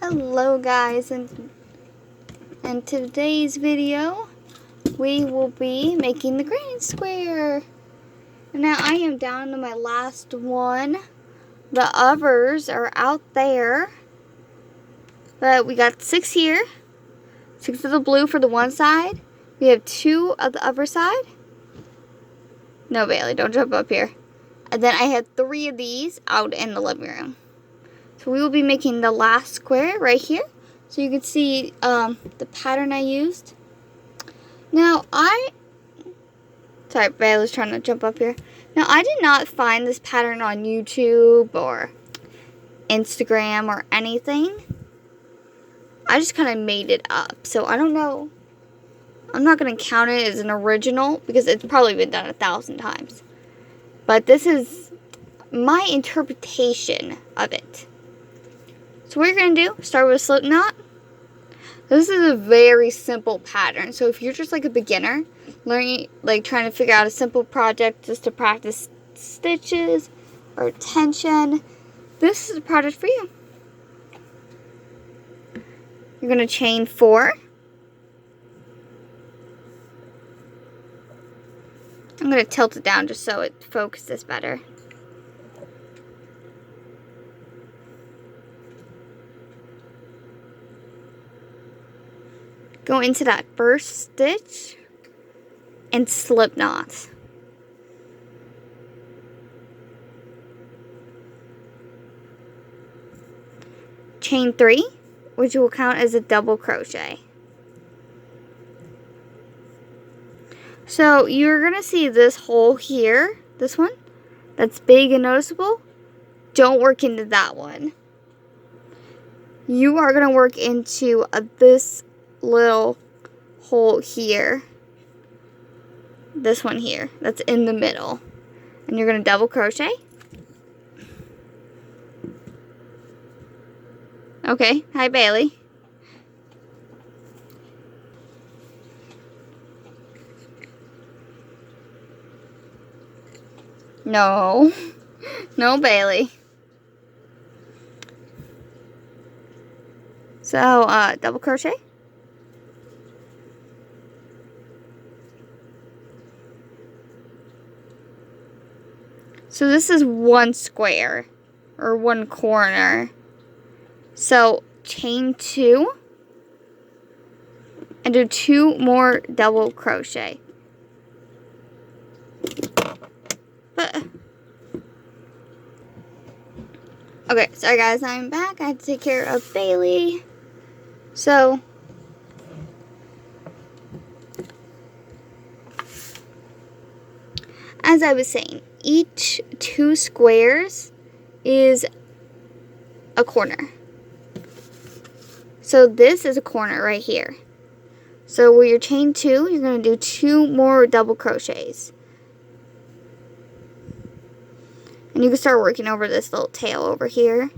Hello guys, and in today's video we will be making the granny square. Now I am down to my last one. The others are out there, but we got 6 here. 6 of the blue for the one side. We have 2 of the other side. No, Bailey, don't jump up here. And then I have 3 of these out in the living room. So we will be making the last square right here. So you can see the pattern I used. Now sorry, Bailey's trying to jump up here. Now I did not find this pattern on YouTube or Instagram or anything. I just kind of made it up. So I don't know. I'm not going to count it as an original because it's probably been done 1,000 times. But this is my interpretation of it. So what you're going to do, start with a slip knot. This is a very simple pattern. So if you're just like a beginner, learning, like trying to figure out a simple project just to practice stitches or tension, this is a project for you. You're going to chain 4. I'm going to tilt it down just so it focuses better. Go into that first stitch and slip knot. Chain 3, which will count as a double crochet. So you're going to see this hole here, this one, that's big and noticeable. Don't work into that one. You are going to work into this little hole here. This one here, that's in the middle. And you're going to double crochet. Okay, hi Bailey. No, no Bailey. So, double crochet. So this is one square, or one corner. So chain 2, and do 2 more double crochet. Okay, sorry guys, I'm back. I had to take care of Bailey. So, as I was saying, each 2 squares is a corner. So this is a corner right here. So where you're chain 2, you're going to do 2 more double crochets. And you can start working over this little tail over here.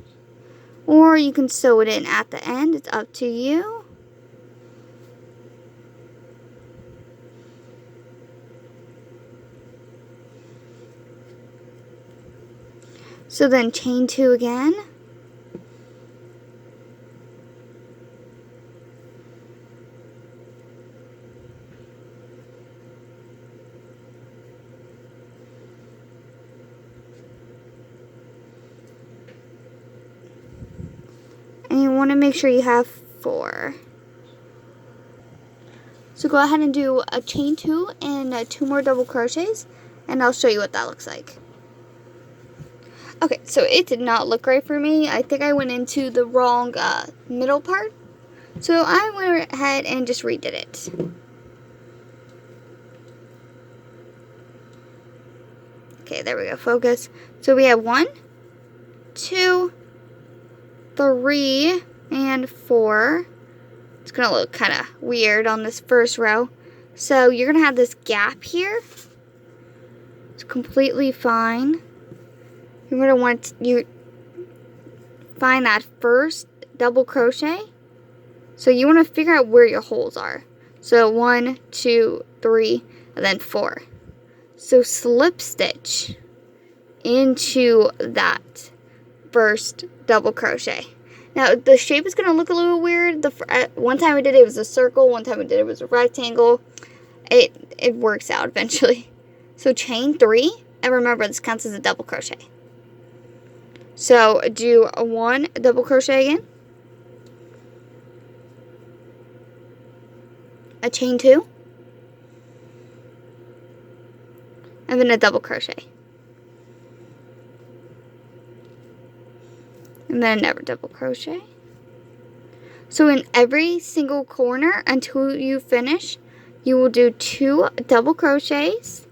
Or you can sew it in at the end. It's up to you. So then chain 2 again. And you want to make sure you have 4. So go ahead and do a chain 2 and 2 more double crochets, and I'll show you what that looks like. Okay, so it did not look right for me. I think I went into the wrong middle part. So I went ahead and just redid it. Okay, there we go, focus. So we have 1, 2, 3, and 4. It's going to look kind of weird on this first row. So you're going to have this gap here. It's completely fine. You're going to want to find that first double crochet. So you want to figure out where your holes are. So 1, 2, 3, and then 4. So slip stitch into that first double crochet. Now, the shape is going to look a little weird. One time I did it was a circle. One time I did it was a rectangle. It works out eventually. So chain 3. And remember, this counts as a double crochet. So do a 1 double crochet again. A chain 2. And then a double crochet. And then another double crochet. So in every single corner until you finish, you will do 2 double crochets,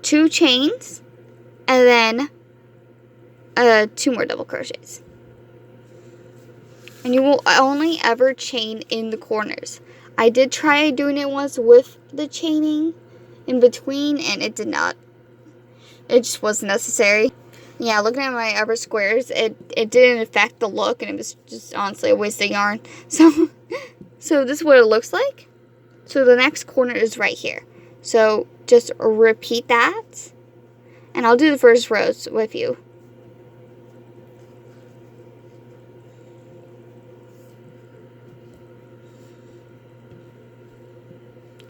2 chains, and then 2 more double crochets. And you will only ever chain in the corners. I did try doing it once with the chaining in between, and it did not. It just wasn't necessary. Yeah, looking at my other squares, it didn't affect the look, and it was just honestly a waste of yarn. So this is what it looks like. So the next corner is right here. So just repeat that, and I'll do the first rows with you.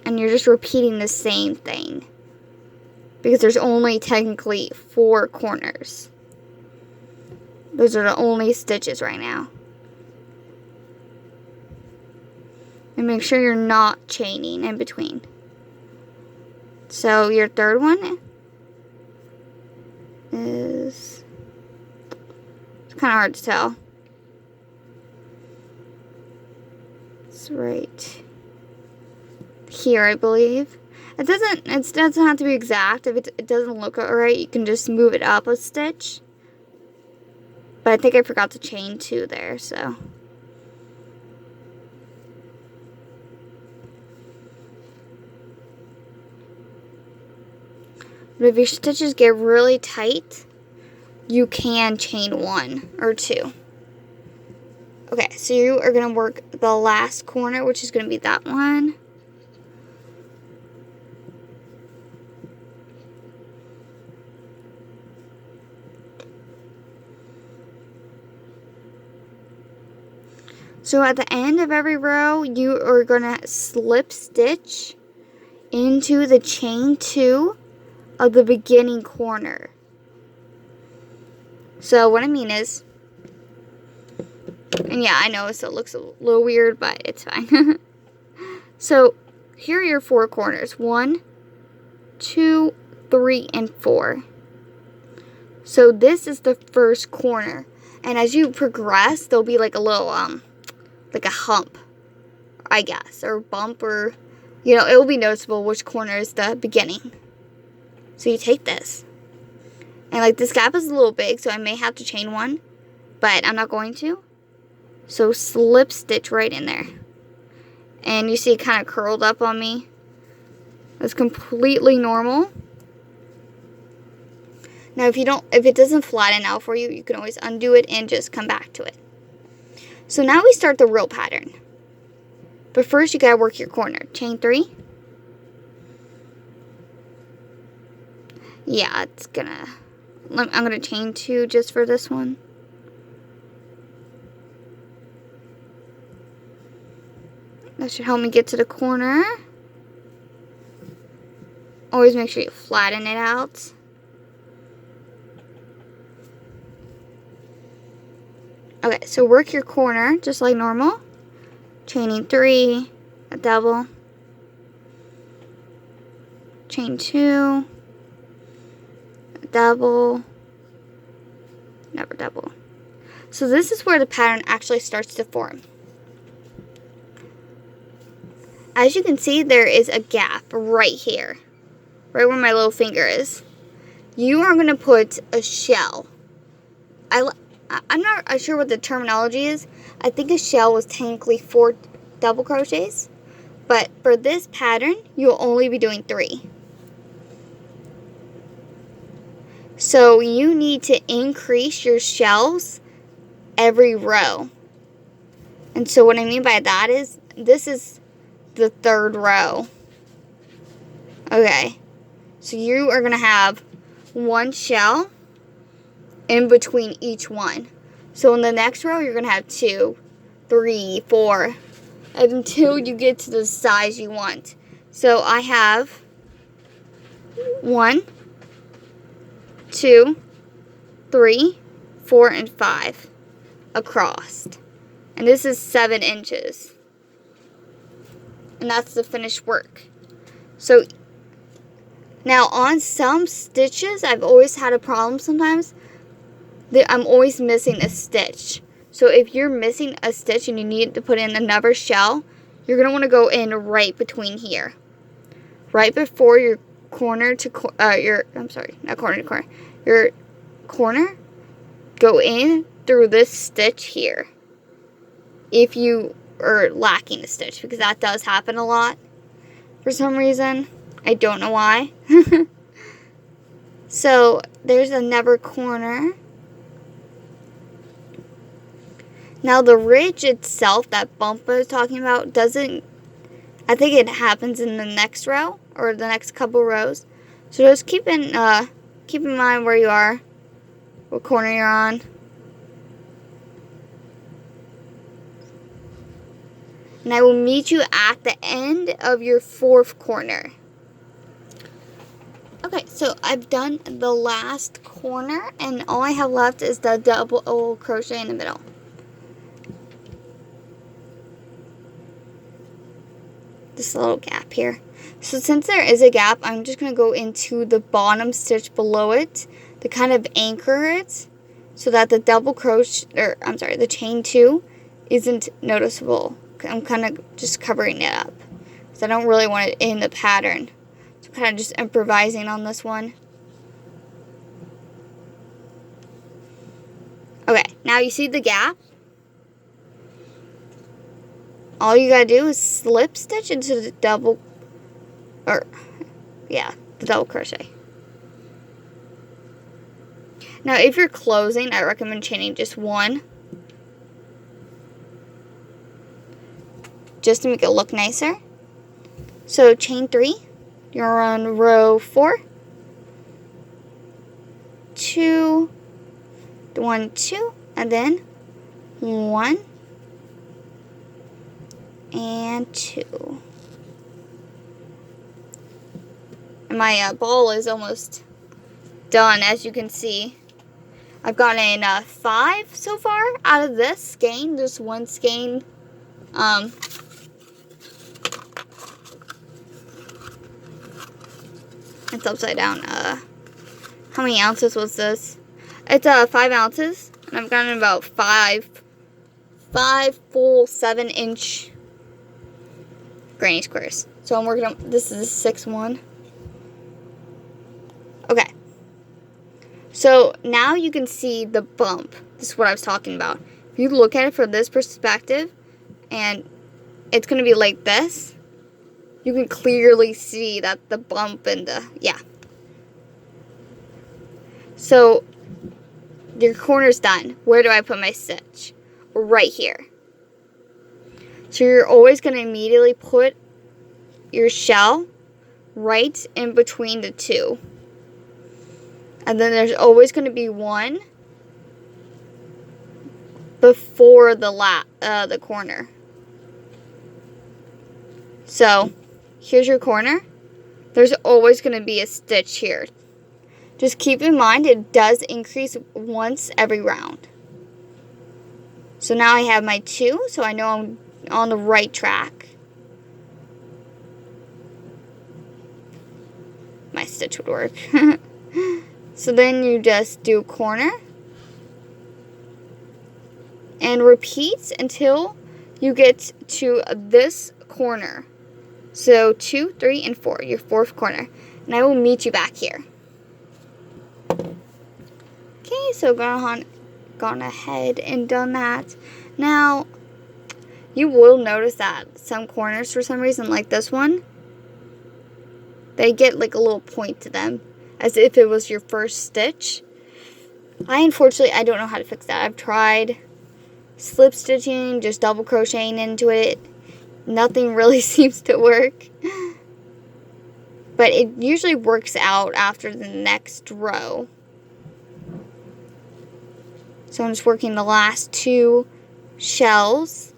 And you're just repeating the same thing, because there's only technically 4 corners. Those are the only stitches right now. And make sure you're not chaining in between. So your third one is, it's kind of hard to tell. It's right here, I believe. It doesn't have to be exact. If it doesn't look alright, you can just move it up a stitch. But I think I forgot to chain 2 there, so. But if your stitches get really tight, you can chain 1 or 2. Okay, so you are going to work the last corner, which is going to be that one. So at the end of every row, you are going to slip stitch into the chain 2 of the beginning corner. So what I mean is, and yeah, I know, so it looks a little weird, but it's fine. So here are your 4 corners. 1, 2, 3, and 4. So this is the first corner. And as you progress, there'll be like a little, like a hump, I guess, or bump, or, you know, it will be noticeable which corner is the beginning. So you take this, and like this gap is a little big, so I may have to chain 1, but I'm not going to. So slip stitch right in there, and you see it kind of curled up on me. That's completely normal. Now if it doesn't flatten out for you, you can always undo it and just come back to it. So now we start the real pattern. But first you gotta work your corner. Chain 3. Yeah, I'm gonna chain 2 just for this one. That should help me get to the corner. Always make sure you flatten it out. Okay, so work your corner just like normal. Chaining 3, a double, chain 2, a double, never double. So this is where the pattern actually starts to form. As you can see, there is a gap right here, right where my little finger is. You are going to put a shell. I'm not sure what the terminology is. I think a shell was technically 4 double crochets, but for this pattern, you'll only be doing 3. So you need to increase your shells every row. And so what I mean by that is, this is the 3rd row. Okay, so you are going to have 1 shell in between each one. So in the next row, you're going to have 2, 3, 4, until you get to the size you want. So I have 1, 2, 3, 4, and 5 across. And this is 7 inches. And that's the finished work. So now on some stitches, I've always had a problem sometimes. I'm always missing a stitch. So if you're missing a stitch and you need to put in another shell, you're going to want to go in right between here. Right before your corner to your corner, go in through this stitch here. If you are lacking a stitch, because that does happen a lot for some reason. I don't know why. So there's another corner. Now the ridge itself, that bump I was talking about, doesn't, I think it happens in the next row or the next couple rows. So just keep in mind where you are, what corner you're on. And I will meet you at the end of your 4th corner. Okay, so I've done the last corner, and all I have left is the double crochet in the middle. This little gap here. So since there is a gap, I'm just going to go into the bottom stitch below it to kind of anchor it so that the the chain 2 isn't noticeable. I'm kind of just covering it up because I don't really want it in the pattern. So I'm kind of just improvising on this one. Okay, now you see the gap? All you gotta do is slip stitch into the double crochet. Now if you're closing, I recommend chaining just 1. Just to make it look nicer. So chain 3, you're on row 4, 2, 1, 2, and then 1 and 2. And my ball is almost done, as you can see. I've gotten 5 so far out of this skein. Just one skein. It's upside down. How many ounces was this? It's 5 ounces, and I've gotten about 5 full 7-inch granny squares. So I'm working on, this is the 6th one. Okay. So now you can see the bump. This is what I was talking about. If you look at it from this perspective, and it's going to be like this, you can clearly see that the bump and yeah. So your corner's done. Where do I put my stitch? Right here. So you're always going to immediately put your shell right in between the 2. And then there's always going to be 1 before the corner. So here's your corner. There's always going to be a stitch here. Just keep in mind it does increase once every round. So now I have my 2, so I know I'm on the right track. My stitch would work. So then you just do corner and repeat until you get to this corner. So 2, 3, and 4, your 4th corner. And I will meet you back here. Okay, so gone ahead and done that. Now, you will notice that some corners, for some reason, like this one, they get like a little point to them, as if it was your first stitch. Unfortunately, I don't know how to fix that. I've tried slip stitching, just double crocheting into it. Nothing really seems to work. But it usually works out after the next row. So I'm just working the last 2 shells.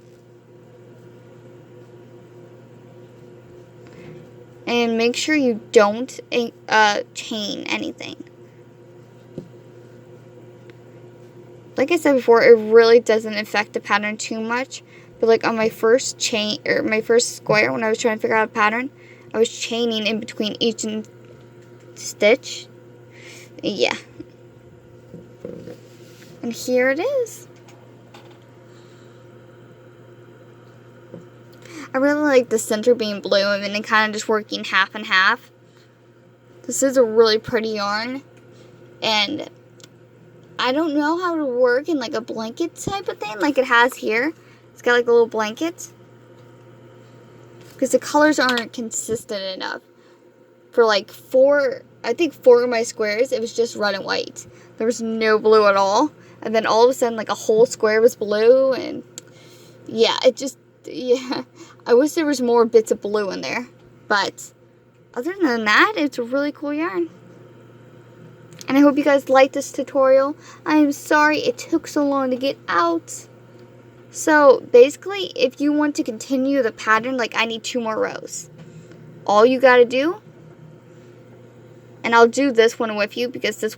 And make sure you don't chain anything. Like I said before, it really doesn't affect the pattern too much. But like on my first chain, or my first square, when I was trying to figure out a pattern, I was chaining in between each stitch. Yeah. And here it is. I really like the center being blue and then it kind of just working half and half. This is a really pretty yarn. And I don't know how to work in like a blanket type of thing like it has here. It's got like a little blanket. Because the colors aren't consistent enough. For like 4, I think 4 of my squares, it was just red and white. There was no blue at all. And then all of a sudden like a whole square was blue. And yeah, it just, yeah. I wish there was more bits of blue in there. But other than that, it's a really cool yarn. And I hope you guys liked this tutorial. I am sorry it took so long to get out. So basically, if you want to continue the pattern, like I need 2 more rows. All you gotta do, and I'll do this one with you because this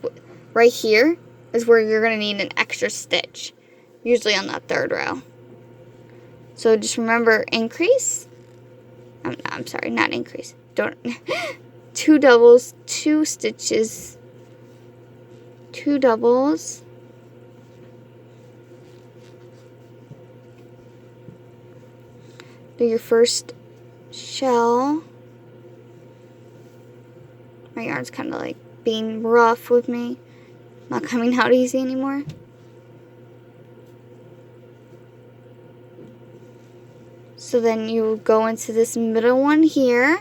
right here is where you're gonna need an extra stitch. Usually on that 3rd row. So just remember, increase. I'm sorry, not increase. Don't. 2 doubles, 2 stitches. 2 doubles. Do your first shell. My yarn's kind of like being rough with me. Not coming out easy anymore. So then you go into this middle one here,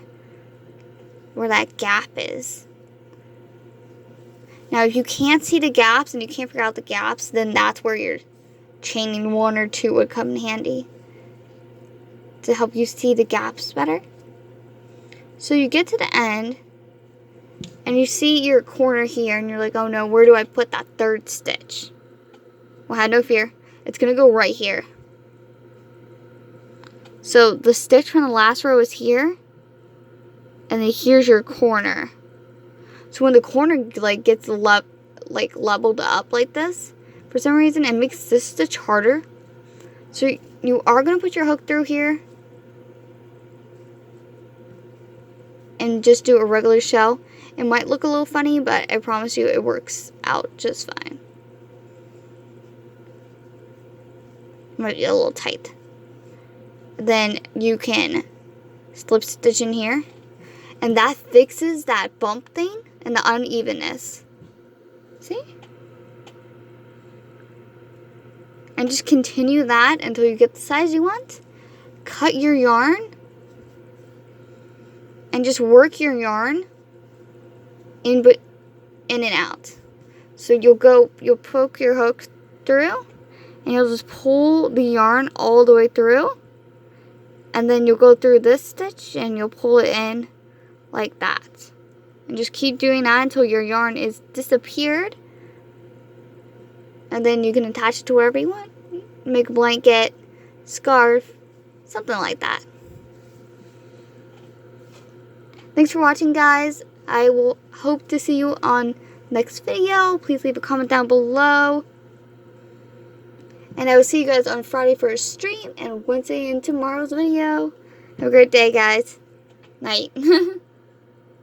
where that gap is. Now, if you can't see the gaps and you can't figure out the gaps, then that's where your chaining 1 or 2 would come in handy to help you see the gaps better. So you get to the end, and you see your corner here, and you're like, oh no, where do I put that 3rd stitch? Well, have no fear. It's going to go right here. So the stitch from the last row is here, and then here's your corner. So when the corner like gets leveled up like this, for some reason it makes this stitch harder. So you are going to put your hook through here and just do a regular shell. It might look a little funny, but I promise you it works out just fine. It might be a little tight. Then you can slip stitch in here, and that fixes that bump thing and the unevenness. See? And just continue that until you get the size you want. Cut your yarn and just work your yarn in and out. So you'll poke your hook through, and you'll just pull the yarn all the way through. And then you'll go through this stitch and you'll pull it in like that. And just keep doing that until your yarn is disappeared. And then you can attach it to wherever you want. Make a blanket, scarf, something like that. Thanks for watching, guys. I will hope to see you on next video. Please leave a comment down below. And I will see you guys on Friday for a stream and Wednesday in tomorrow's video. Have a great day, guys. Night.